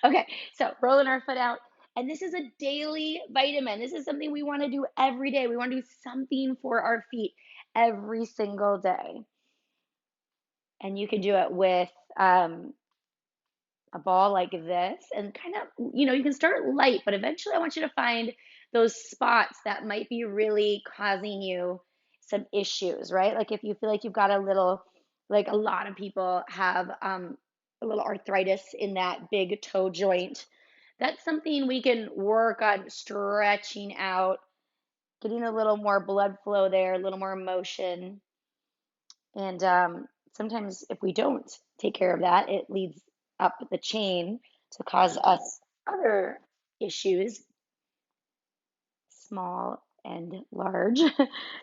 Okay, so rolling our foot out. And this is a daily vitamin. This is something we want to do every day. We want to do something for our feet every single day. And you can do it with a ball like this and kind of, you can start light, but eventually I want you to find those spots that might be really causing you some issues, right? Like if you feel like you've got a little, like a lot of people have a little arthritis in that big toe joint. That's something we can work on stretching out, getting a little more blood flow there, a little more motion. And sometimes, if we don't take care of that, it leads up the chain to cause us other issues, small and large.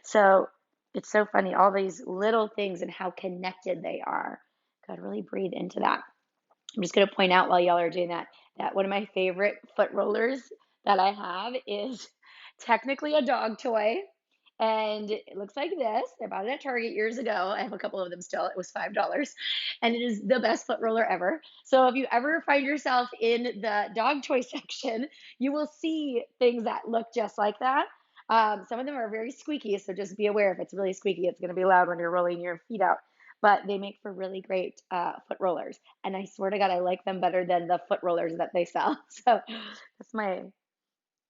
So it's so funny, all these little things and how connected they are. God, really breathe into that. I'm just going to point out while y'all are doing that, that one of my favorite foot rollers that I have is technically a dog toy. And it looks like this. I bought it at Target years ago. I have a couple of them still. It was $5. And it is the best foot roller ever. So if you ever find yourself in the dog toy section, you will see things that look just like that. Some of them are very squeaky. So just be aware if it's really squeaky, it's going to be loud when you're rolling your feet out. But they make for really great foot rollers. And I swear to God, I like them better than the foot rollers that they sell. So that's my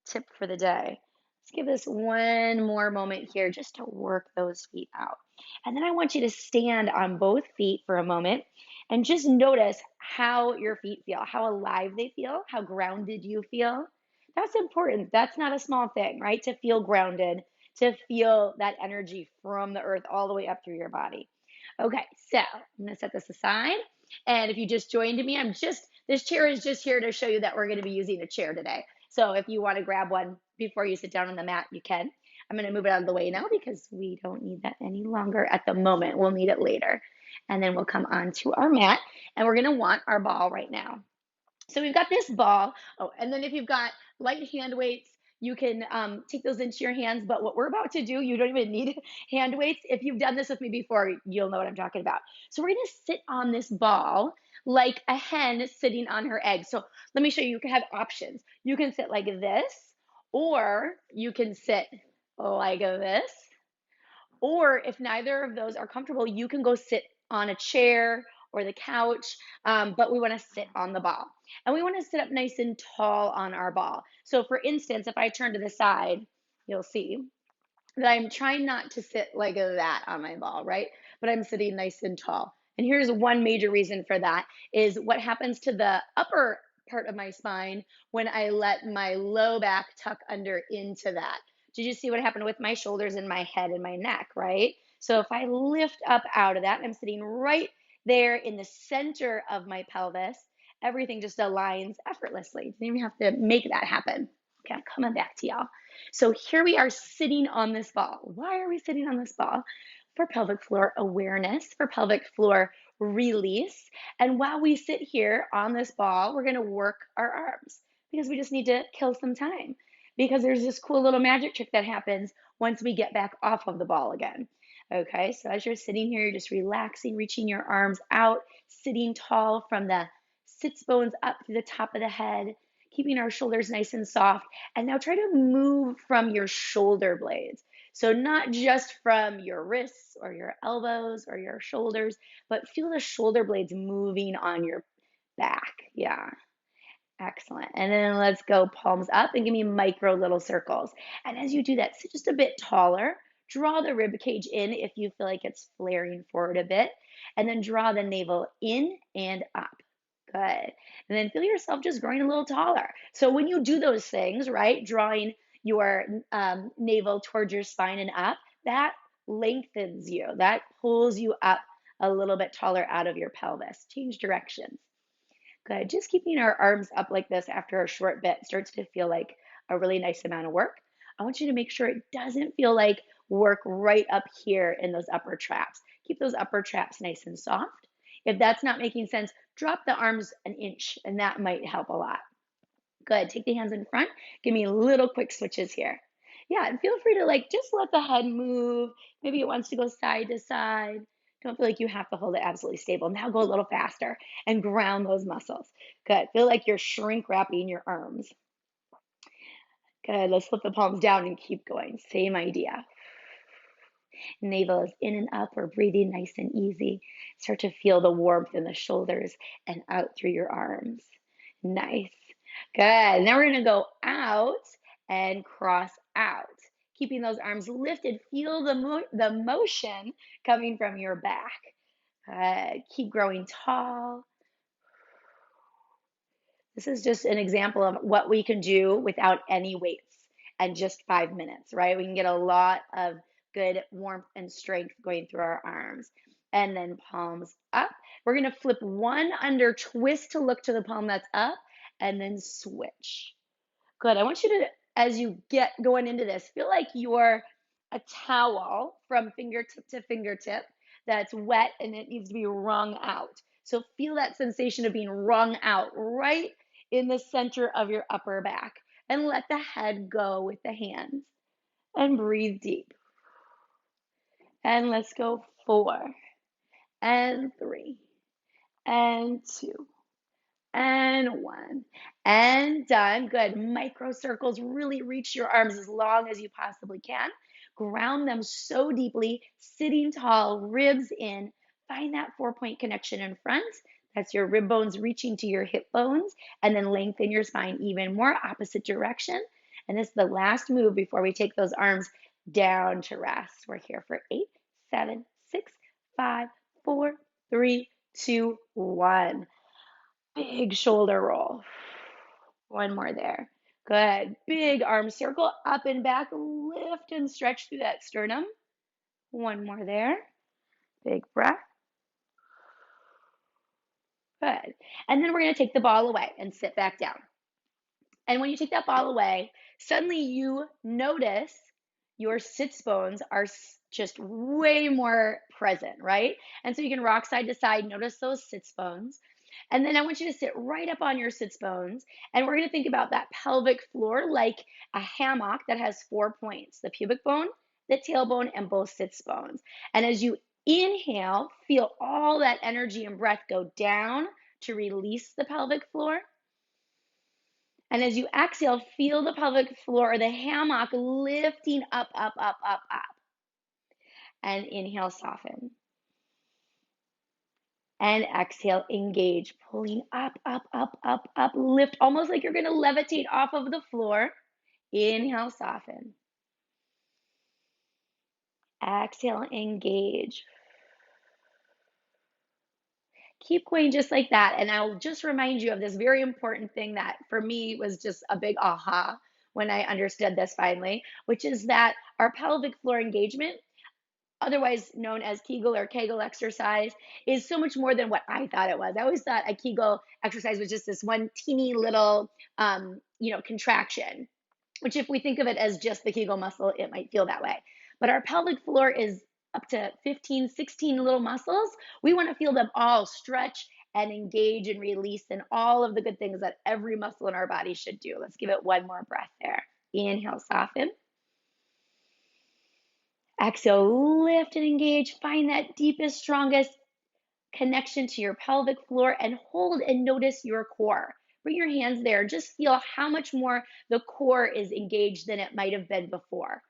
tip for the day. Let's give this one more moment here just to work those feet out. And then I want you to stand on both feet for a moment and just notice how your feet feel, how alive they feel, how grounded you feel. That's important. That's not a small thing, right? To feel grounded, to feel that energy from the earth all the way up through your body. Okay, so I'm going to set this aside. And if you just joined me, this chair is just here to show you that we're going to be using a chair today. So if you want to grab one before you sit down on the mat, you can. I'm going to move it out of the way now because we don't need that any longer at the moment. We'll need it later. And then we'll come on to our mat and we're going to want our ball right now. So we've got this ball. Oh, and then if you've got light hand weights, you can take those into your hands. But what we're about to do, you don't even need hand weights. If you've done this with me before, you'll know what I'm talking about. So we're going to sit on this ball like a hen sitting on her egg. So let me show you. You can have options. You can sit like this, or you can sit like this. Or if neither of those are comfortable, you can go sit on a chair or the couch, but we want to sit on the ball. And we want to sit up nice and tall on our ball. So for instance, if I turn to the side, you'll see that I'm trying not to sit like that on my ball, right? But I'm sitting nice and tall. And here's one major reason for that is what happens to the upper part of my spine when I let my low back tuck under into that. Did you see what happened with my shoulders and my head and my neck, right? So if I lift up out of that and I'm sitting right there in the center of my pelvis, everything just aligns effortlessly. You don't even have to make that happen. Okay, I'm coming back to y'all. So here we are sitting on this ball. Why are we sitting on this ball? For pelvic floor awareness, for pelvic floor release. And while we sit here on this ball, we're going to work our arms because we just need to kill some time. Because there's this cool little magic trick that happens once we get back off of the ball again. Okay, so as you're sitting here, you're just relaxing, reaching your arms out, sitting tall from the sits bones up to the top of the head, keeping our shoulders nice and soft. And now try to move from your shoulder blades. So not just from your wrists or your elbows or your shoulders, but feel the shoulder blades moving on your back. Yeah. Excellent. And then let's go palms up and give me micro little circles. And as you do that, sit just a bit taller. Draw the rib cage in if you feel like it's flaring forward a bit. And then draw the navel in and up. Good. And then feel yourself just growing a little taller. So when you do those things, right, drawing your navel towards your spine and up, that lengthens you. That pulls you up a little bit taller out of your pelvis. Change directions. Good. Just keeping our arms up like this after a short bit starts to feel like a really nice amount of work. I want you to make sure it doesn't feel like work right up here in those upper traps. Keep those upper traps nice and soft. If that's not making sense, drop the arms an inch and that might help a lot. Good. Take the hands in front. Give me little quick switches here. Yeah, and feel free to just let the head move. Maybe it wants to go side to side. Don't feel like you have to hold it absolutely stable. Now go a little faster and ground those muscles. Good. Feel like you're shrink wrapping your arms. Good. Let's flip the palms down and keep going. Same idea. Navel is in and up. We're breathing nice and easy. Start to feel the warmth in the shoulders and out through your arms. Nice. Good. Now we're going to go out and cross out. Keeping those arms lifted. Feel the motion coming from your back. Good. Keep growing tall. This is just an example of what we can do without any weights and just 5 minutes, right? We can get a lot of good warmth and strength going through our arms. And then palms up. We're going to flip one under, twist to look to the palm that's up, and then switch. Good. I want you to, as you get going into this, feel like you're a towel from fingertip to fingertip that's wet and it needs to be wrung out. So feel that sensation of being wrung out right in the center of your upper back. And let the head go with the hands. And breathe deep. And let's go 4 and 3 and 2 and 1 and done. Good. Micro circles. Really reach your arms as long as you possibly can. Ground them so deeply, sitting tall, ribs in. Find that 4-point connection in front. That's your rib bones reaching to your hip bones, and then lengthen your spine even more, opposite direction. And this is the last move before we take those arms down to rest. We're here for 8, 7, 6, 5, 4, 3, 2, 1. Big shoulder roll. One more there. Good. Big arm circle up and back. Lift and stretch through that sternum. One more there. Big breath. Good. And then we're going to take the ball away and sit back down. And when you take that ball away, suddenly you notice your sits bones are just way more present, right? And so you can rock side to side, notice those sits bones. And then I want you to sit right up on your sits bones. And we're going to think about that pelvic floor like a hammock that has 4 points: the pubic bone, the tailbone, and both sits bones. And as you inhale, feel all that energy and breath go down to release the pelvic floor. And as you exhale, feel the pelvic floor or the hammock lifting up, up, up, up, up. And inhale, soften. And exhale, engage, pulling up, up, up, up, up, lift, almost like you're going to levitate off of the floor. Inhale, soften. Exhale, engage. Keep going just like that. And I'll just remind you of this very important thing that for me was just a big aha when I understood this finally, which is that our pelvic floor engagement, otherwise known as Kegel or Kegel exercise, is so much more than what I thought it was. I always thought a Kegel exercise was just this one teeny little, contraction, which if we think of it as just the Kegel muscle, it might feel that way. But our pelvic floor is up to 15, 16 little muscles. We want to feel them all stretch and engage and release and all of the good things that every muscle in our body should do. Let's give it one more breath there. Inhale, soften. Exhale, lift and engage. Find that deepest, strongest connection to your pelvic floor and hold and notice your core. Bring your hands there. Just feel how much more the core is engaged than it might have been before.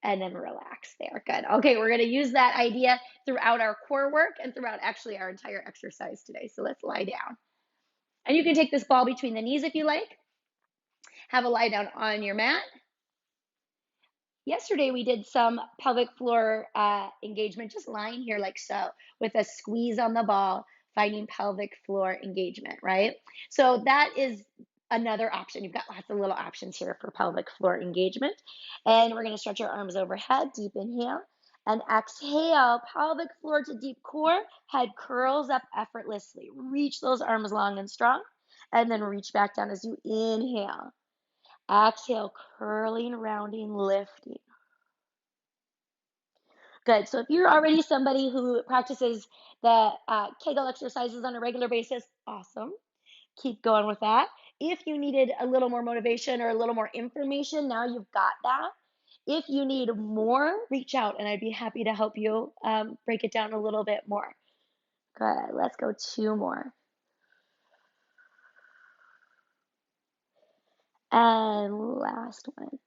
And then relax there. Good. Okay, we're going to use that idea throughout our core work and throughout actually our entire exercise today. So let's lie down. And you can take this ball between the knees if you like. Have a lie down on your mat. Yesterday we did some pelvic floor engagement, just lying here like so, with a squeeze on the ball, finding pelvic floor engagement, right? So that is another option. You've got lots of little options here for pelvic floor engagement. And we're going to stretch our arms overhead, deep inhale, and exhale, pelvic floor to deep core, head curls up effortlessly. Reach those arms long and strong, and then reach back down as you inhale. Exhale, curling, rounding, lifting. Good. So if you're already somebody who practices the Kegel exercises on a regular basis, awesome. Keep going with that. If you needed a little more motivation or a little more information, now you've got that. If you need more, reach out and I'd be happy to help you break it down a little bit more. Good. Let's go 2 more. And last one.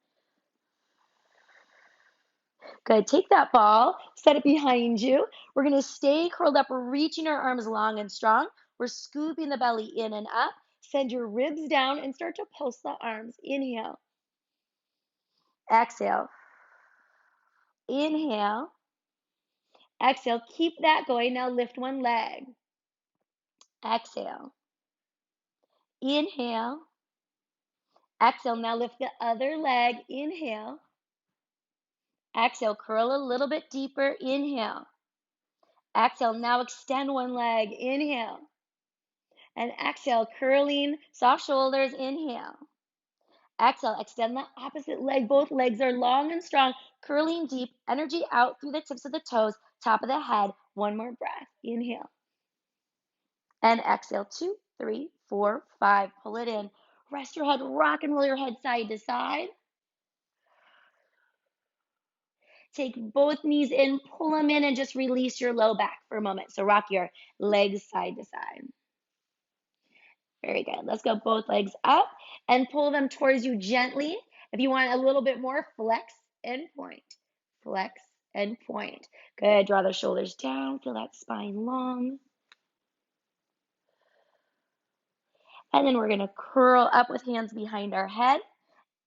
Good. Take that ball, set it behind you. We're going to stay curled up, reaching our arms long and strong. We're scooping the belly in and up. Send your ribs down and start to pulse the arms. Inhale. Exhale. Inhale. Exhale. Keep that going. Now lift one leg. Exhale. Inhale. Exhale. Now lift the other leg. Inhale. Exhale. Curl a little bit deeper. Inhale. Exhale. Now extend one leg. Inhale. And exhale. Curling. Soft shoulders. Inhale. Exhale. Extend the opposite leg. Both legs are long and strong. Curling deep. Energy out through the tips of the toes. Top of the head. One more breath. Inhale. And exhale. 2, 3, 4, 5. Pull it in. Rest your head. Rock and roll your head side to side. Take both knees in, pull them in, and just release your low back for a moment. So rock your legs side to side. Very good. Let's go both legs up and pull them towards you gently. If you want a little bit more, flex and point. Flex and point. Good. Draw the shoulders down. Feel that spine long. And then we're going to curl up with hands behind our head.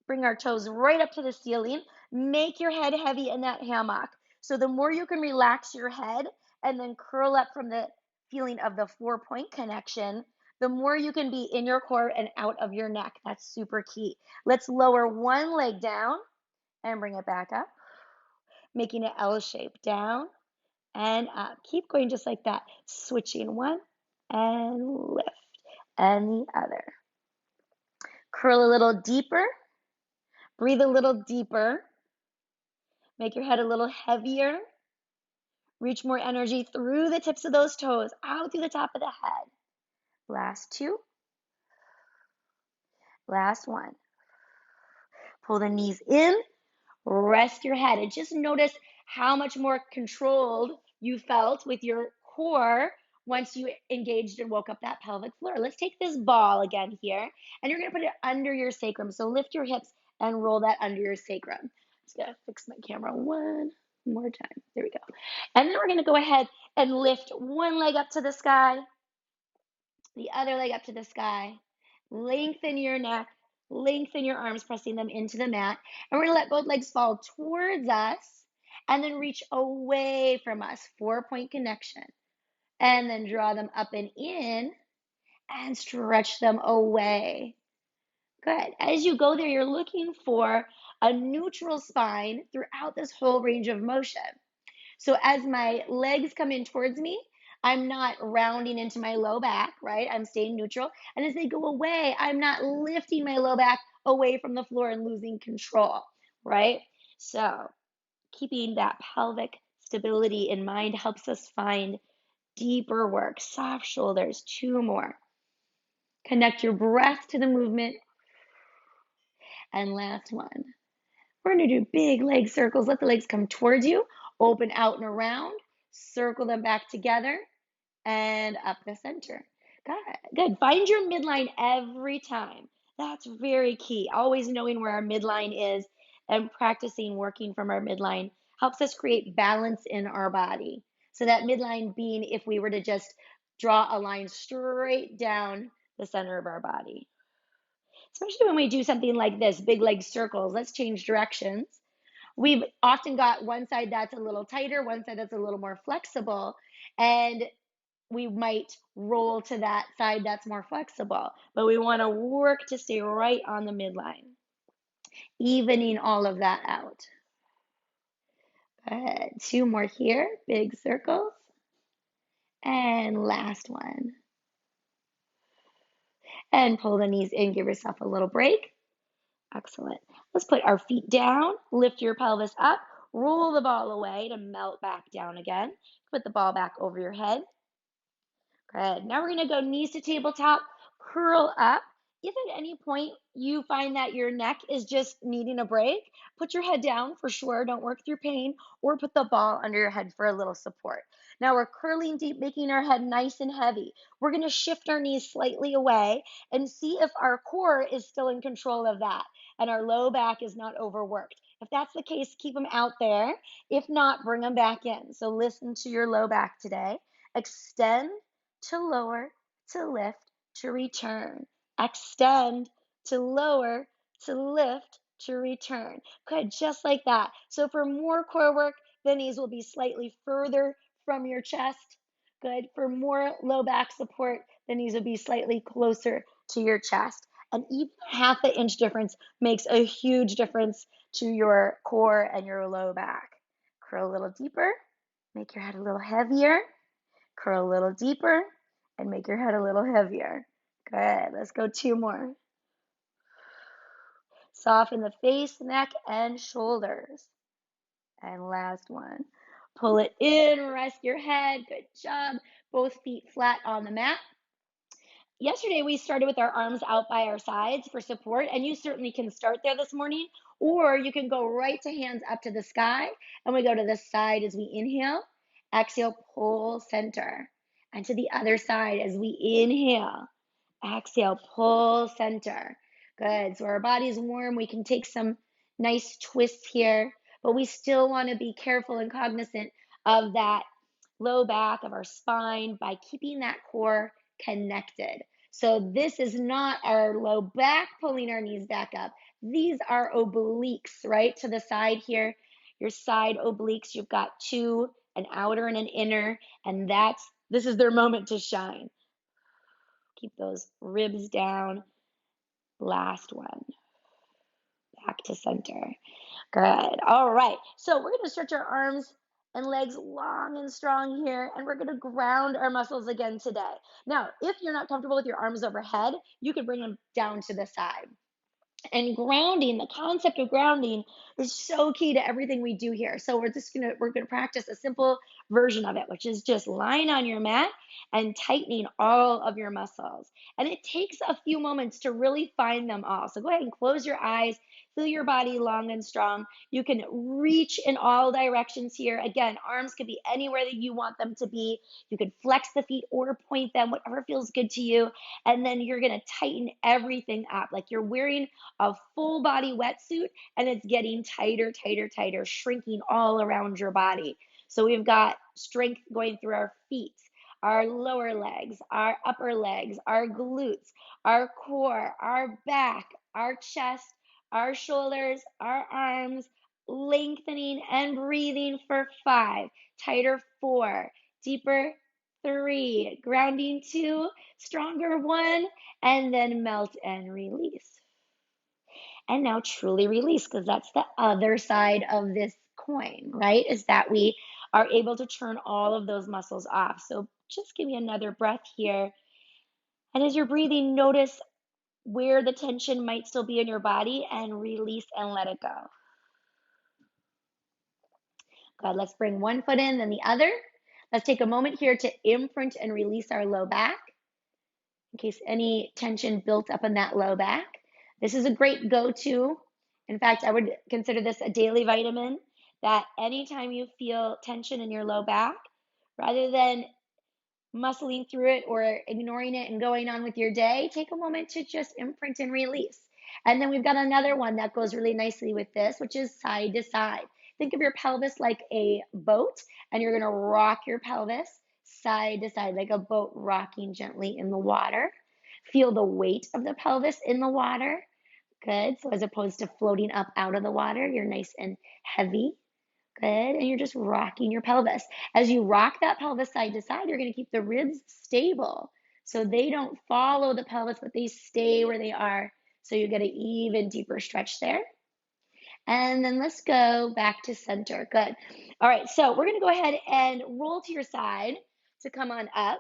Bring our toes right up to the ceiling. Make your head heavy in that hammock. So the more you can relax your head and then curl up from the feeling of the 4-point connection, the more you can be in your core and out of your neck. That's super key. Let's lower one leg down and bring it back up, making an L shape down and up. Keep going just like that. Switching one and lift and the other. Curl a little deeper. Breathe a little deeper. Make your head a little heavier. Reach more energy through the tips of those toes, out through the top of the head. Last 2. Last 1. Pull the knees in. Rest your head. And just notice how much more controlled you felt with your core once you engaged and woke up that pelvic floor. Let's take this ball again here, and you're going to put it under your sacrum. So lift your hips and roll that under your sacrum. Just going to fix my camera one more time. There we go. And then we're going to go ahead and lift one leg up to the sky, the other leg up to the sky. Lengthen your neck, lengthen your arms, pressing them into the mat. And we're going to let both legs fall towards us and then reach away from us. 4-point connection. And then draw them up and in and stretch them away. Good. As you go there, you're looking for a neutral spine throughout this whole range of motion. So as my legs come in towards me, I'm not rounding into my low back, right? I'm staying neutral. And as they go away, I'm not lifting my low back away from the floor and losing control, right? So keeping that pelvic stability in mind helps us find deeper work. Soft shoulders, 2 more. Connect your breath to the movement. And last one. We're going to do big leg circles. Let the legs come towards you. Open out and around. Circle them back together and up the center. Good. Find your midline every time. That's very key. Always knowing where our midline is and practicing working from our midline helps us create balance in our body. So that midline being if we were to just draw a line straight down the center of our body. Especially when we do something like this, big leg circles. Let's change directions. We've often got one side that's a little tighter, one side that's a little more flexible, and we might roll to that side that's more flexible, but we want to work to stay right on the midline, evening all of that out. Good. 2 more here, big circles. And last one. And pull the knees in, give yourself a little break. Excellent. Let's put our feet down, lift your pelvis up, roll the ball away to melt back down again. Put the ball back over your head. Good. Now we're going to go knees to tabletop, curl up if at any point you find that your neck is just needing a break, put your head down for sure. Don't work through pain, or put the ball under your head for a little support. Now we're curling deep, making our head nice and heavy. We're going to shift our knees slightly away and see if our core is still in control of that and our low back is not overworked. If that's the case, keep them out there. If not, bring them back in. So listen to your low back today. Extend to lower, to lift, to return. Extend to lower, to lift, to return. Good, just like that. So for more core work, the knees will be slightly further from your chest. Good. For more low back support, the knees will be slightly closer to your chest. And even half an inch difference makes a huge difference to your core and your low back. Curl a little deeper, make your head a little heavier. Curl a little deeper and make your head a little heavier. Good. Let's go 2 more. Soften the face, neck, and shoulders. And last one. Pull it in, rest your head. Good job. Both feet flat on the mat. Yesterday, we started with our arms out by our sides for support, and you certainly can start there this morning, or you can go right to hands up to the sky, and we go to the side as we inhale, exhale, pull center, and to the other side as we inhale, exhale, pull center. Good. So our body's warm. We can take some nice twists here, but we still want to be careful and cognizant of that low back of our spine by keeping that core connected. So this is not our low back pulling our knees back up. These are obliques, right? To the side here, your side obliques, you've got 2, an outer and an inner, and this is their moment to shine. Keep those ribs down. Last one. Back to center. Good. All right. So we're going to stretch our arms and legs long and strong here, and we're going to ground our muscles again today. Now, if you're not comfortable with your arms overhead, you can bring them down to the side. And grounding, the concept of grounding is so key to everything we do here. So we're gonna practice a simple version of it, which is just lying on your mat and tightening all of your muscles. And it takes a few moments to really find them all. So go ahead and close your eyes, feel your body long and strong. You can reach in all directions here. Again, arms can be anywhere that you want them to be. You can flex the feet or point them, whatever feels good to you. And then you're gonna tighten everything up like you're wearing a full body wetsuit and it's getting tighter, tighter, tighter, shrinking all around your body. So we've got strength going through our feet, our lower legs, our upper legs, our glutes, our core, our back, our chest, our shoulders, our arms, lengthening and breathing for 5, tighter 4, deeper 3, grounding 2, stronger 1, and then melt and release. And now truly release, because that's the other side of this coin, right? Is that we are able to turn all of those muscles off. So just give me another breath here. And as you're breathing, notice where the tension might still be in your body and release and let it go. Good. Let's bring one foot in, then the other. Let's take a moment here to imprint and release our low back in case any tension built up in that low back. This is a great go-to. In fact, I would consider this a daily vitamin that anytime you feel tension in your low back, rather than muscling through it or ignoring it and going on with your day, take a moment to just imprint and release. And then we've got another one that goes really nicely with this, which is side to side. Think of your pelvis like a boat, and you're going to rock your pelvis side to side like a boat rocking gently in the water. Feel the weight of the pelvis in the water. Good. So as opposed to floating up out of the water, you're nice and heavy. Good. And you're just rocking your pelvis. As you rock that pelvis side to side, you're going to keep the ribs stable. So they don't follow the pelvis, but they stay where they are. So you get an even deeper stretch there. And then let's go back to center. Good. All right. So we're going to go ahead and roll to your side to come on up.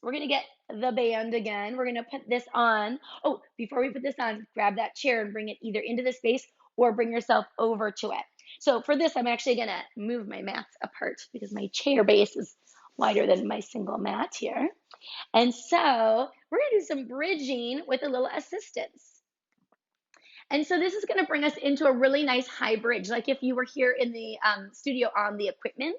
We're going to get the band again. We're going to put this on. Oh, before we put this on, grab that chair and bring it either into the space or bring yourself over to it. So for this, I'm actually going to move my mats apart because my chair base is wider than my single mat here. And so we're going to do some bridging with a little assistance. And so this is going to bring us into a really nice high bridge. Like if you were here in the studio on the equipment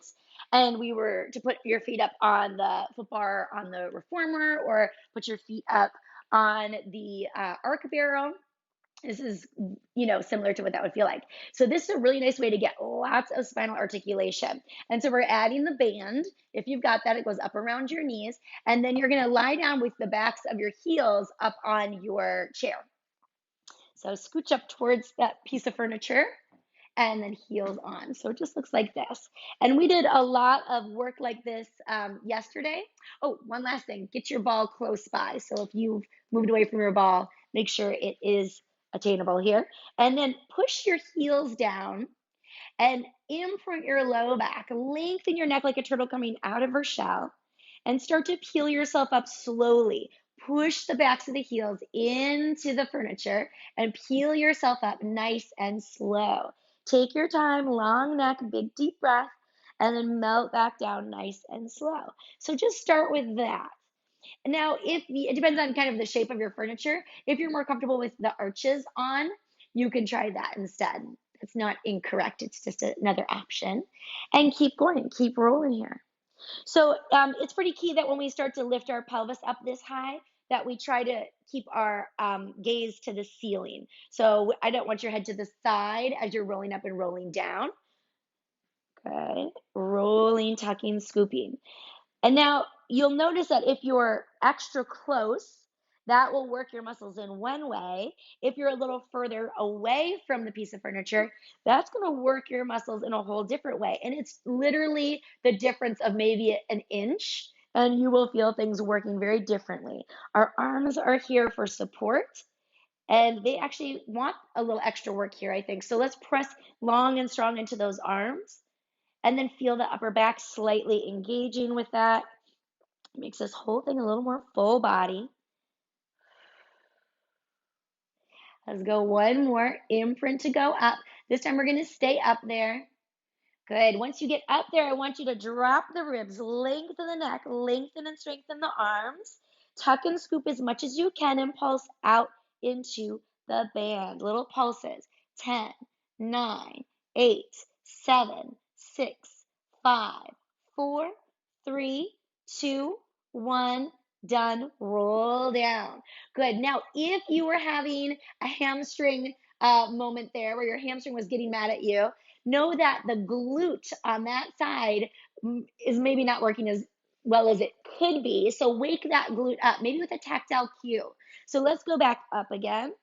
and we were to put your feet up on the foot bar on the reformer, or put your feet up on the arc barrel. This is, similar to what that would feel like. So this is a really nice way to get lots of spinal articulation. And so we're adding the band. If you've got that, it goes up around your knees. And then you're going to lie down with the backs of your heels up on your chair. So scooch up towards that piece of furniture and then heels on. So it just looks like this. And we did a lot of work like this yesterday. Oh, one last thing, get your ball close by. So if you've moved away from your ball, make sure it is attainable here. And then push your heels down and imprint your low back. Lengthen your neck like a turtle coming out of her shell and start to peel yourself up slowly. Push the backs of the heels into the furniture and peel yourself up nice and slow. Take your time, long neck, big deep breath, and then melt back down nice and slow. So just start with that. Now, it depends on kind of the shape of your furniture. If you're more comfortable with the arches on, you can try that instead. It's not incorrect. It's just another option. And keep going, keep rolling here. So it's pretty key that when we start to lift our pelvis up this high, that we try to keep our gaze to the ceiling. So I don't want your head to the side as you're rolling up and rolling down. Good. Rolling, tucking, scooping. And now you'll notice that if you're extra close, that will work your muscles in one way. If you're a little further away from the piece of furniture, that's going to work your muscles in a whole different way. And it's literally the difference of maybe an inch, and you will feel things working very differently. Our arms are here for support, and they actually want a little extra work here, I think. So let's press long and strong into those arms, and then feel the upper back slightly engaging with that. It makes this whole thing a little more full body. Let's go one more. Imprint to go up. This time we're going to stay up there. Good. Once you get up there, I want you to drop the ribs, lengthen the neck, lengthen and strengthen the arms. Tuck and scoop as much as you can and pulse out into the band. Little pulses. 10, 9, 8, 7, 6, 5, 4, 3, 2, 1. Done. Roll down. Good. Now, if you were having a hamstring moment there where your hamstring was getting mad at you, know that the glute on that side is maybe not working as well as it could be. So wake that glute up, maybe with a tactile cue. So let's go back up again.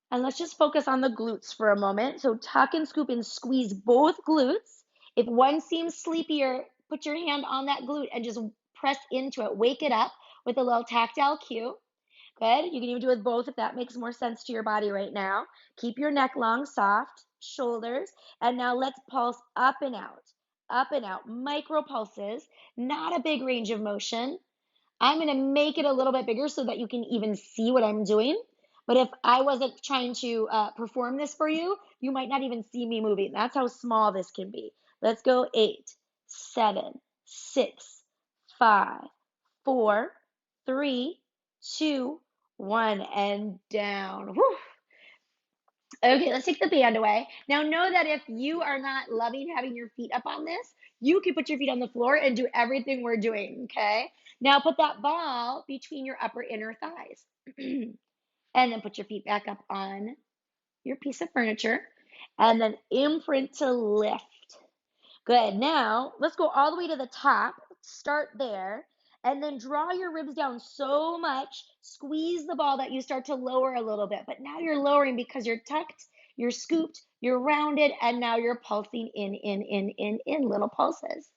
And let's just focus on the glutes for a moment. So tuck and scoop and squeeze both glutes. If one seems sleepier, put your hand on that glute and just press into it. Wake it up with a little tactile cue. Good. You can even do it with both if that makes more sense to your body right now. Keep your neck long, soft, shoulders. And now let's pulse up and out, micro pulses, not a big range of motion. I'm going to make it a little bit bigger so that you can even see what I'm doing. But if I wasn't trying to perform this for you, you might not even see me moving. That's how small this can be. Let's go 8, 7, 6, 5, 4, 3, 2, 1, and down. Whew. Okay, let's take the band away. Now know that if you are not loving having your feet up on this, you can put your feet on the floor and do everything we're doing, okay? Now put that ball between your upper inner thighs. And then put your feet back up on your piece of furniture. And then imprint to lift. Good. Now let's go all the way to the top. Start there. And then draw your ribs down so much. Squeeze the ball that you start to lower a little bit. But now you're lowering because you're tucked, you're scooped, you're rounded, and now you're pulsing in little pulses.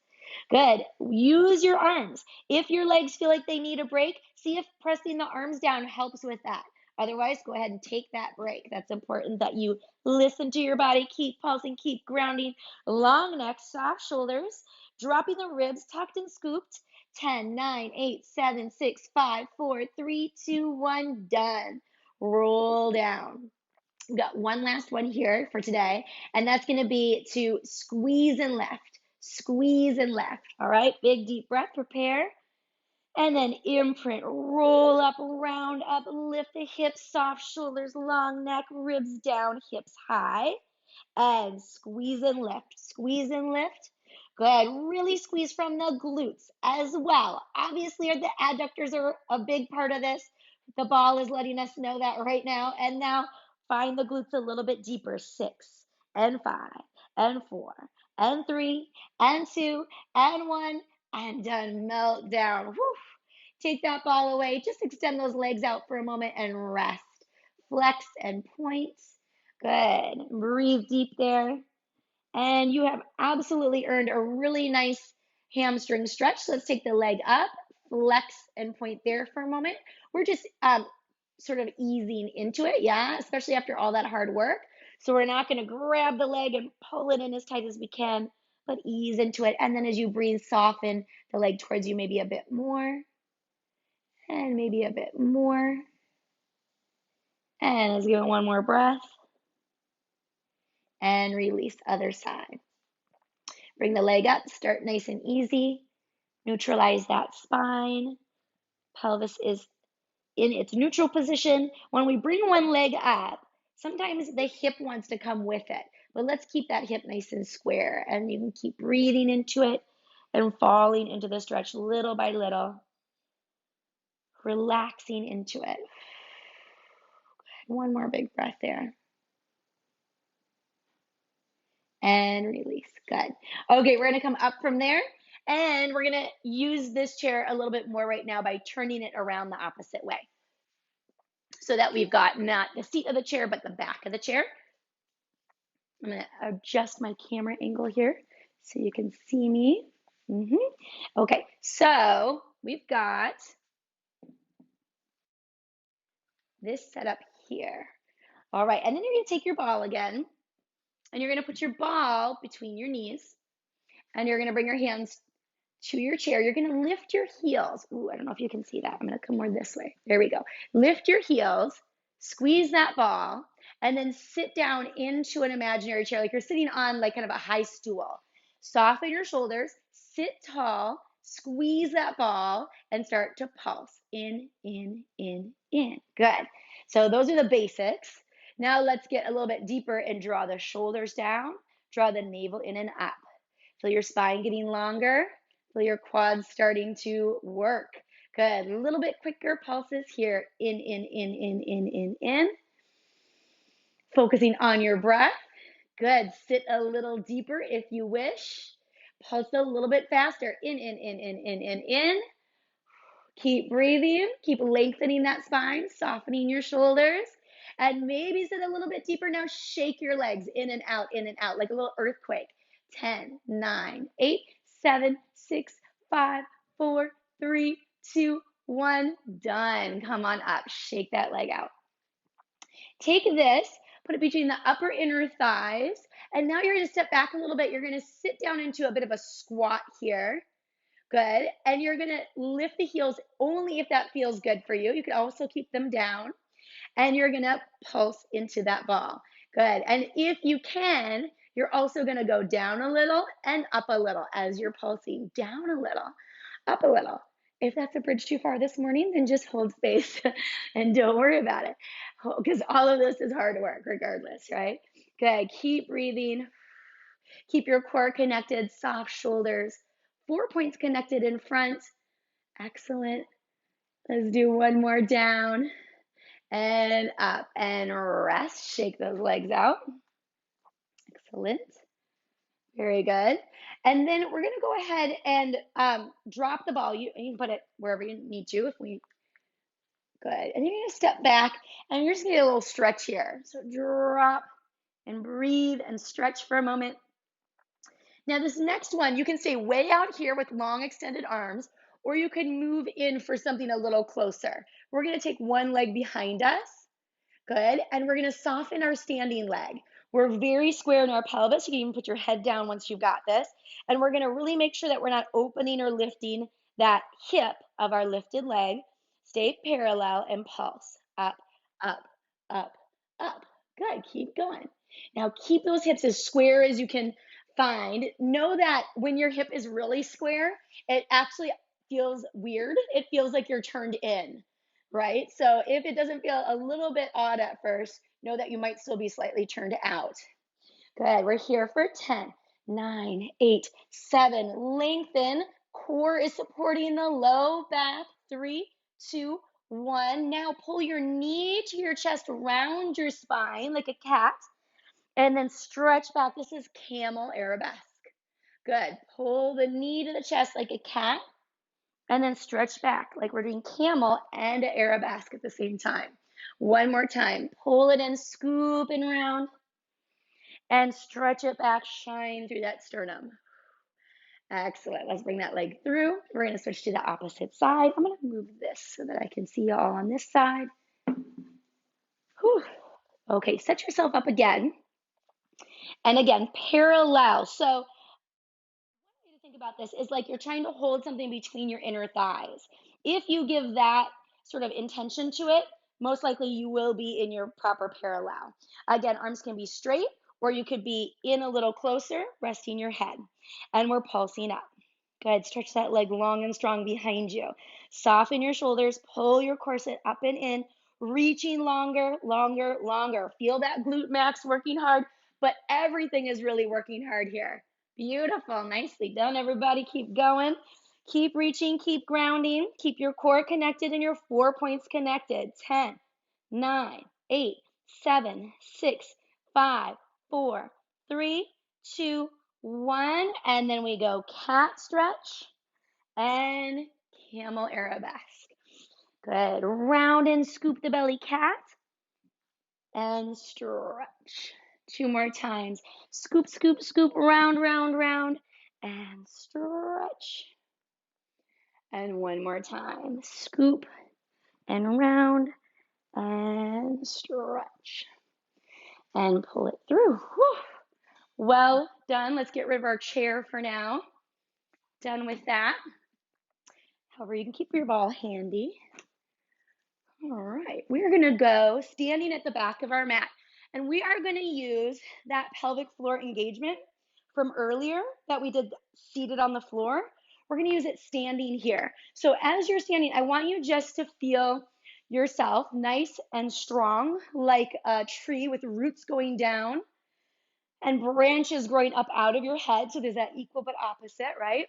Good. Use your arms. If your legs feel like they need a break, see if pressing the arms down helps with that. Otherwise, go ahead and take that break. That's important that you listen to your body, keep pulsing, keep grounding. Long neck, soft shoulders, dropping the ribs, tucked and scooped. 10, 9, 8, 7, 6, 5, 4, 3, 2, 1, done. Roll down. We've got one last one here for today, and that's going to be to squeeze and lift. Squeeze and lift. All right, big deep breath, prepare. And then imprint, roll up, round up, lift the hips, soft shoulders, long neck, ribs down, hips high, and squeeze and lift, squeeze and lift. Good. Really squeeze from the glutes as well. Obviously, the adductors are a big part of this. The ball is letting us know that right now. And now find the glutes a little bit deeper. 6 and 5 and 4 and 3 and 2 and 1 and done. Melt down. Whew. Take that ball away. Just extend those legs out for a moment and rest. Flex and point. Good. Breathe deep there. And you have absolutely earned a really nice hamstring stretch. So let's take the leg up, flex and point there for a moment. We're just sort of easing into it, yeah, especially after all that hard work. So we're not going to grab the leg and pull it in as tight as we can, but ease into it. And then as you breathe, soften the leg towards you maybe a bit more and maybe a bit more. And let's give it one more breath and release other side. Bring the leg up, start nice and easy. Neutralize that spine. Pelvis is in its neutral position. When we bring one leg up, sometimes the hip wants to come with it, but let's keep that hip nice and square, and you can keep breathing into it and falling into the stretch little by little, relaxing into it. One more big breath there. And release. Good. Okay, we're going to come up from there, and we're going to use this chair a little bit more right now by turning it around the opposite way, so that we've got not the seat of the chair, but the back of the chair. I'm going to adjust my camera angle here so you can see me. Okay, so we've got this set up here. All right, and then you're going to take your ball again, and you're going to put your ball between your knees, and you're going to bring your hands to your chair. You're going to lift your heels. Ooh, I don't know if you can see that. I'm going to come more this way. There we go. Lift your heels, squeeze that ball, and then sit down into an imaginary chair, like you're sitting on like kind of a high stool. Soften your shoulders, sit tall, squeeze that ball, and start to pulse. In, in, in, in. Good. So those are the basics. Now let's get a little bit deeper and draw the shoulders down, draw the navel in and up. Feel your spine getting longer. Feel your quads starting to work. Good. A little bit quicker pulses here. In, in. Focusing on your breath. Good. Sit a little deeper if you wish. Pulse a little bit faster. In. Keep breathing. Keep lengthening that spine, softening your shoulders. And maybe sit a little bit deeper now. Shake your legs in and out, like a little earthquake. 10, 9, 8, 7, 6, 5, 4, 3, 2, 1. Done. Come on up. Shake that leg out. Take this, put it between the upper inner thighs, and now you're going to step back a little bit. You're going to sit down into a bit of a squat here. Good. And you're going to lift the heels only if that feels good for you. You can also keep them down. And you're going to pulse into that ball. Good. And if you can, you're also going to go down a little and up a little as you're pulsing. Down a little, up a little. If that's a bridge too far this morning, then just hold space and don't worry about it, because all of this is hard work regardless, right? Good. Keep breathing. Keep your core connected, soft shoulders, 4 points connected in front. Excellent. Let's do one more down and up and rest. Shake those legs out. Excellent. Very good. And then we're going to go ahead and drop the ball. You can put it wherever you need to. Good. And then you're going to step back and you're just going to get a little stretch here. So drop and breathe and stretch for a moment. Now this next one, you can stay way out here with long extended arms, or you can move in for something a little closer. We're going to take one leg behind us. Good. And we're going to soften our standing leg. We're very square in our pelvis. You can even put your head down once you've got this. And we're going to really make sure that we're not opening or lifting that hip of our lifted leg. Stay parallel and pulse. Up, up, up, up. Good. Keep going. Now keep those hips as square as you can find. Know that when your hip is really square, it actually feels weird. It feels like you're turned in, right? So if it doesn't feel a little bit odd at first, know that you might still be slightly turned out. Good. We're here for 10, 9, 8, 7. Lengthen. Core is supporting the low back. 3, 2, 1. Now pull your knee to your chest, round your spine like a cat, and then stretch back. This is camel arabesque. Good. Pull the knee to the chest like a cat, and then stretch back like we're doing camel and arabesque at the same time. One more time. Pull it in, scoop and round, and stretch it back, shine through that sternum. Excellent. Let's bring that leg through. We're going to switch to the opposite side. I'm going to move this so that I can see you all on this side. Whew. Okay, set yourself up again. And again, parallel. So one way to think about this is like you're trying to hold something between your inner thighs. If you give that sort of intention to it, most likely you will be in your proper parallel. Again, arms can be straight, or you could be in a little closer, resting your head. And we're pulsing up. Good. Stretch that leg long and strong behind you. Soften your shoulders. Pull your corset up and in. Reaching longer, longer, longer. Feel that glute max working hard, but everything is really working hard here. Beautiful. Nicely done, everybody. Keep going. Keep reaching. Keep grounding. Keep your core connected and your 4 points connected. 10, 9, 8, 7, 6, 5, 4, 3, 2, 1. And then we go cat stretch and camel arabesque. Good. Round and scoop the belly, cat, and stretch. 2 more times. Scoop, scoop, scoop, round, round, round, and stretch. And 1 more time. Scoop and round and stretch. And pull it through. Whew. Well done. Let's get rid of our chair for now. Done with that. However, you can keep your ball handy. All right, we're going to go standing at the back of our mat, and we are going to use that pelvic floor engagement from earlier that we did seated on the floor. We're going to use it standing here. So as you're standing, I want you just to feel yourself nice and strong, like a tree with roots going down and branches growing up out of your head. So there's that equal but opposite, right?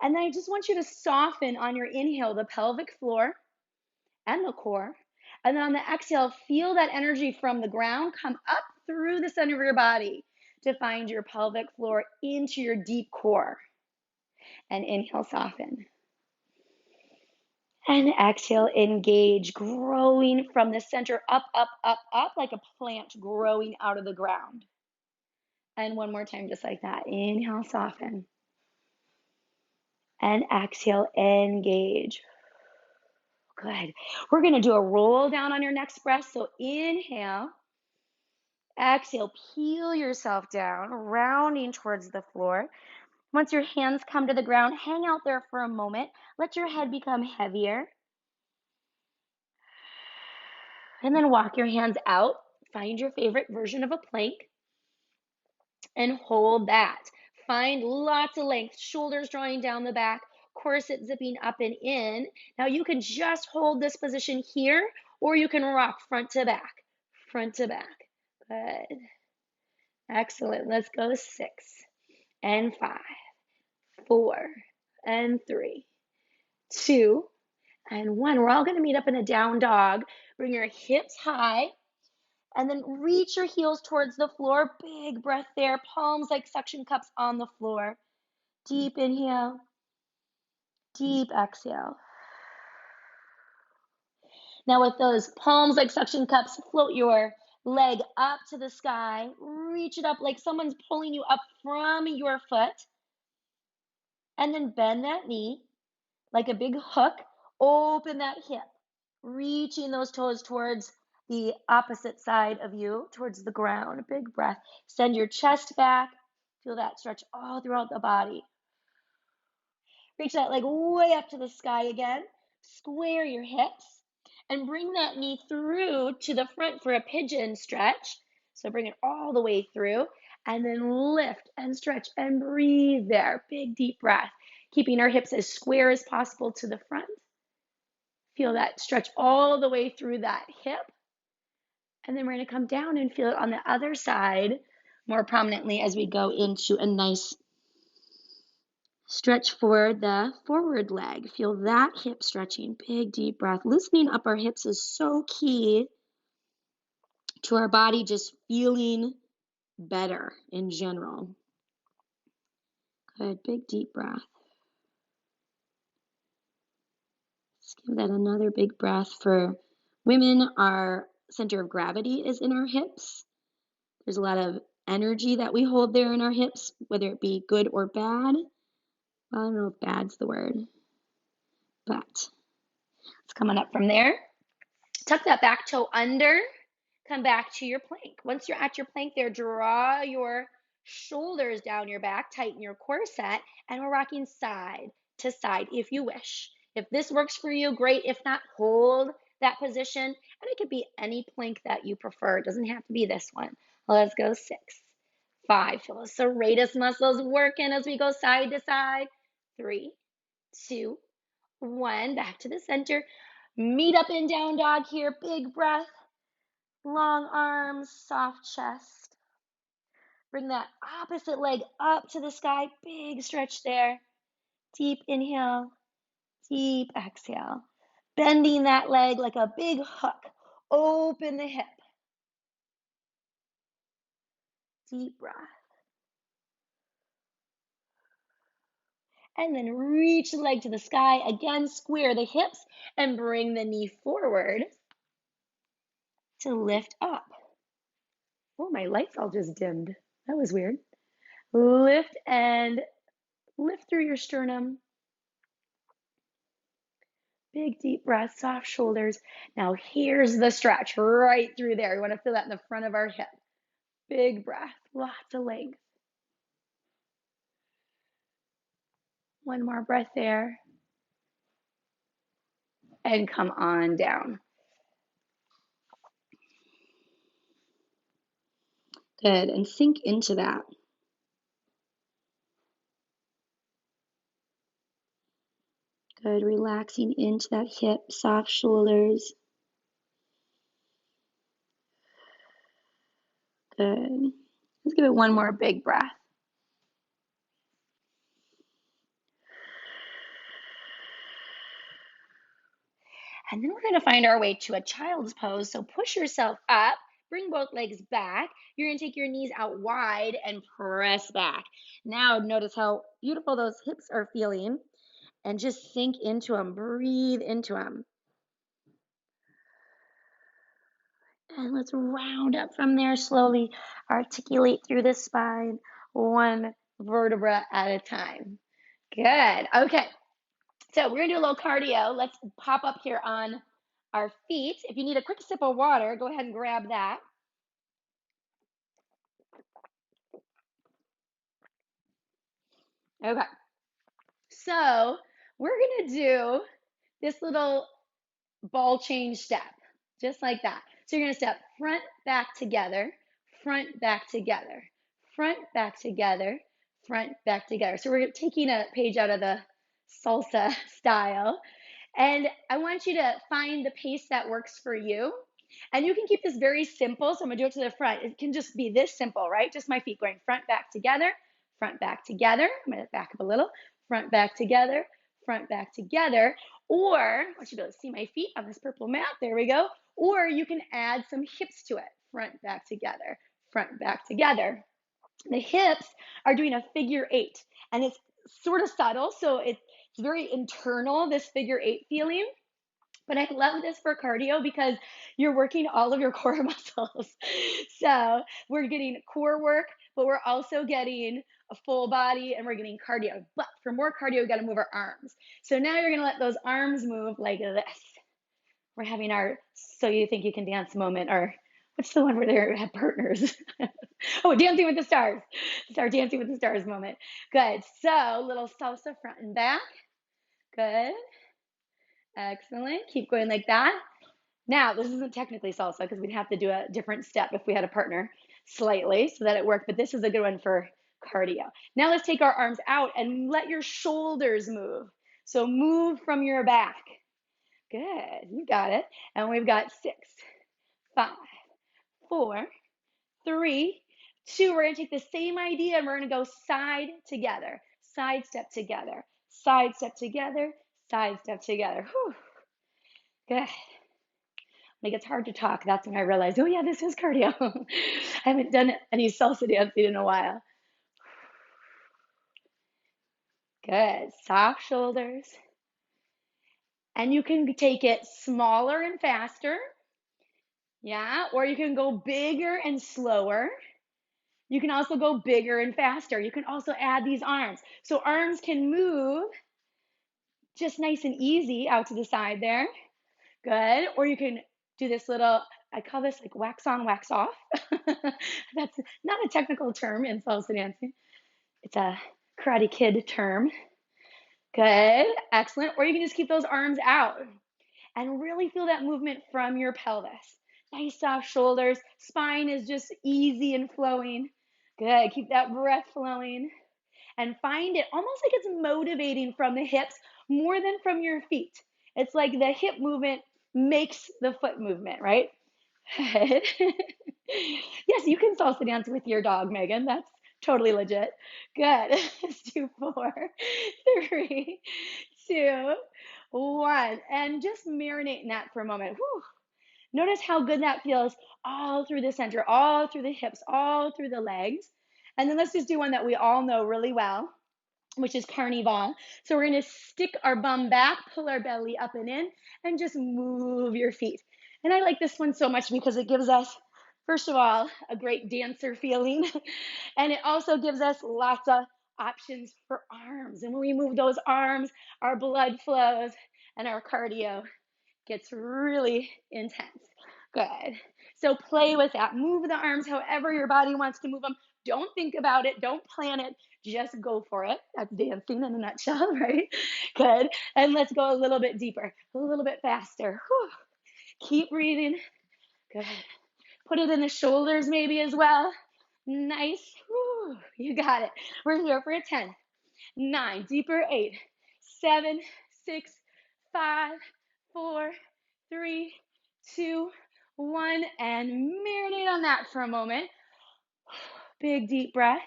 And then I just want you to soften on your inhale the pelvic floor and the core. And then on the exhale, feel that energy from the ground come up through the center of your body to find your pelvic floor into your deep core. And inhale, soften. And exhale, engage, growing from the center up, up, up, up, like a plant growing out of the ground. And one more time, just like that. Inhale, soften. And exhale, engage. Good. We're going to do a roll down on your next breath. So inhale. Exhale, peel yourself down, rounding towards the floor. Once your hands come to the ground, hang out there for a moment. Let your head become heavier. And then walk your hands out. Find your favorite version of a plank and hold that. Find lots of length, shoulders drawing down the back, corset zipping up and in. Now you can just hold this position here, or you can rock front to back, front to back. Good. Excellent. Let's go 6 and 5, 4 and 3, 2 and 1. We're all going to meet up in a down dog. Bring your hips high and then reach your heels towards the floor. Big breath there. Palms like suction cups on the floor. Deep inhale, deep exhale. Now with those palms like suction cups, float your leg up to the sky. Reach it up like someone's pulling you up from your foot. And then bend that knee like a big hook. Open that hip, reaching those toes towards the opposite side of you, towards the ground. Big breath. Send your chest back. Feel that stretch all throughout the body. Reach that leg way up to the sky again. Square your hips and bring that knee through to the front for a pigeon stretch. So bring it all the way through and then lift and stretch and breathe there. Big deep breath. keeping our hips as square as possible to the front. Feel that stretch all the way through that hip. And then we're going to come down and feel it on the other side more prominently as we go into a nice stretch for the forward leg. Feel that hip stretching. Big, deep breath. Loosening up our hips is so key to our body just feeling better in general. Good. Big, deep breath. Let's give that another big breath. For women, our center of gravity is in our hips. There's a lot of energy that we hold there in our hips, whether it be good or bad. Well, I don't know if bad's the word, but it's coming up from there. Tuck that back toe under. Come back to your plank. Once you're at your plank there, draw your shoulders down your back, tighten your corset, and we're rocking side to side if you wish. If this works for you, great. If not, hold that position. And it could be any plank that you prefer. It doesn't have to be this one. Let's go 6, 5. Feel the serratus muscles working as we go side to side. 3, 2, 1. Back to the center. Meet up in down dog here. Big breath. Long arms, soft chest. Bring that opposite leg up to the sky. Big stretch there. Deep inhale, deep exhale. Bending that leg like a big hook. Open the hip. Deep breath. And then reach the leg to the sky. Again, square the hips and bring the knee forward to lift up. Oh, my lights all just dimmed. That was weird. Lift and lift through your sternum. Big deep breath, soft shoulders. Now here's the stretch right through there. We want to feel that in the front of our hip. Big breath, lots of length. One more breath there. And come on down. Good, and sink into that. Good, relaxing into that hip, soft shoulders. Good. Let's give it one more big breath. And then we're going to find our way to a child's pose. So push yourself up, bring both legs back. You're going to take your knees out wide and press back. Now notice how beautiful those hips are feeling and just sink into them. Breathe into them. And let's round up from there slowly. Articulate through the spine, one vertebra at a time. Good. Okay. So we're going to do a little cardio. Let's pop up here on our feet. If you need a quick sip of water, go ahead and grab that. Okay. So we're going to do this little ball change step, just like that. So you're going to step front, back together, front, back together, front, back together, front, back together. So we're taking a page out of the salsa style. And I want you to find the pace that works for you. And you can keep this very simple. So I'm going to do it to the front. It can just be this simple, right? Just my feet going front, back together, front, back together. I'm going to back up a little. Front, back together, front, back together. Or I want you to be able to see my feet on this purple mat. There we go. Or you can add some hips to it. Front, back together, front, back together. The hips are doing a figure 8. And it's sort of subtle. So it's very internal, this figure 8 feeling. But I love this for cardio because you're working all of your core muscles. So we're getting core work, but we're also getting a full body and we're getting cardio. But for more cardio, we got to move our arms. So now you're going to let those arms move like this. We're having our so you think you can dance moment, or what's the one where they have partners? Oh, Dancing with the Stars. It's our Dancing with the Stars moment. Good. So little salsa front and back. Good. Excellent. Keep going like that. Now, this isn't technically salsa because we'd have to do a different step if we had a partner slightly so that it worked. But this is a good one for cardio. Now let's take our arms out and let your shoulders move. So move from your back. Good, you got it. And we've got 6, 5, 4, 3, 2. We're gonna take the same idea and we're gonna go side together, side step together, side step together, side step together. Whew. Good. Like it's hard to talk. That's when I realized, oh yeah, this is cardio. I haven't done any salsa dancing in a while. Good. Soft shoulders. And you can take it smaller and faster. Yeah. Or you can go bigger and slower. You can also go bigger and faster. You can also add these arms. So arms can move just nice and easy out to the side there. Good. Or you can do this little, I call this like wax on, wax off. That's not a technical term in salsa dancing. It's a Karate Kid term. Good. Excellent. Or you can just keep those arms out and really feel that movement from your pelvis. Nice soft shoulders. Spine is just easy and flowing. Good. Keep that breath flowing and find it almost like it's motivating from the hips more than from your feet. It's like the hip movement makes the foot movement, right? Good. Yes, you can salsa dance with your dog, Megan. That's totally legit. Good. Let's do 4, 3, 2, 1. And just marinate in that for a moment. Whew. Notice how good that feels all through the center, all through the hips, all through the legs. And then let's just do one that we all know really well, which is carnival. So we're going to stick our bum back, pull our belly up and in, and just move your feet. And I like this one so much because it gives us, first of all, a great dancer feeling. And it also gives us lots of options for arms. And when we move those arms, our blood flows and our cardio gets really intense. Good. So play with that. Move the arms however your body wants to move them. Don't think about it. Don't plan it. Just go for it. That's dancing in a nutshell, right? Good. And let's go a little bit deeper, a little bit faster. Whew. Keep breathing. Good. Put it in the shoulders maybe as well. Nice. Whew. You got it. We're here for a 10, 9, deeper 8, 7, 6, 5, 4, 3, 2, 1, and marinate on that for a moment. Big deep breath.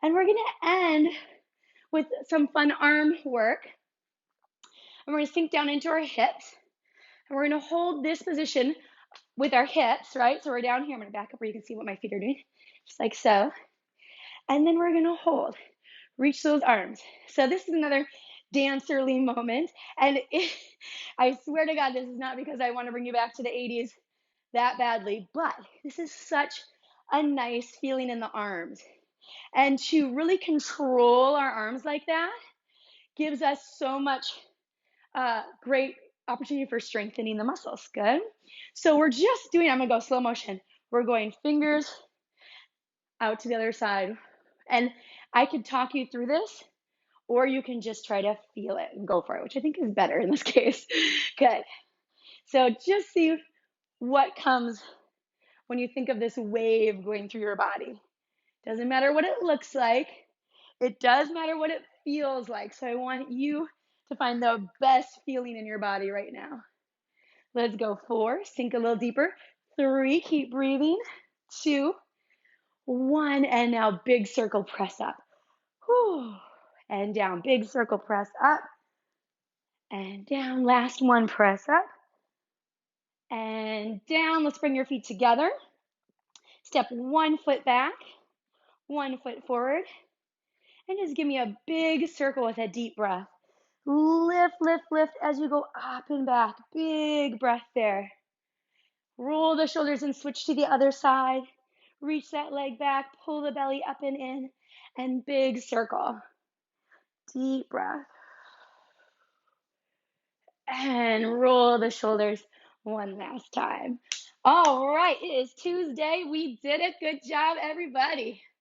And we're going to end with some fun arm work. And we're going to sink down into our hips. And we're going to hold this position with our hips, right? So we're down here. I'm going to back up where you can see what my feet are doing, just like so. And then we're going to hold. Reach those arms. So this is another dancerly moment. And I swear to God, this is not because I want to bring you back to the 80s that badly, but this is such a nice feeling in the arms. And to really control our arms like that gives us so much great opportunity for strengthening the muscles. Good. So we're just doing, I'm going to go slow motion. We're going fingers out to the other side. And I could talk you through this, or you can just try to feel it and go for it, which I think is better in this case. Good. So just see what comes when you think of this wave going through your body. Doesn't matter what it looks like. It does matter what it feels like. So I want you to find the best feeling in your body right now. Let's go. 4, sink a little deeper. 3, keep breathing. 2, 1, and now big circle press up. Whew. And down, big circle press up. And down, last one, press up. And down, let's bring your feet together. Step 1 foot back, 1 foot forward. And just give me a big circle with a deep breath. Lift, lift, lift as you go up and back. Big breath there. Roll the shoulders and switch to the other side. Reach that leg back, pull the belly up and in, and big circle. Deep breath. And roll the shoulders one last time. All right, it is Tuesday. We did it. Good job, everybody.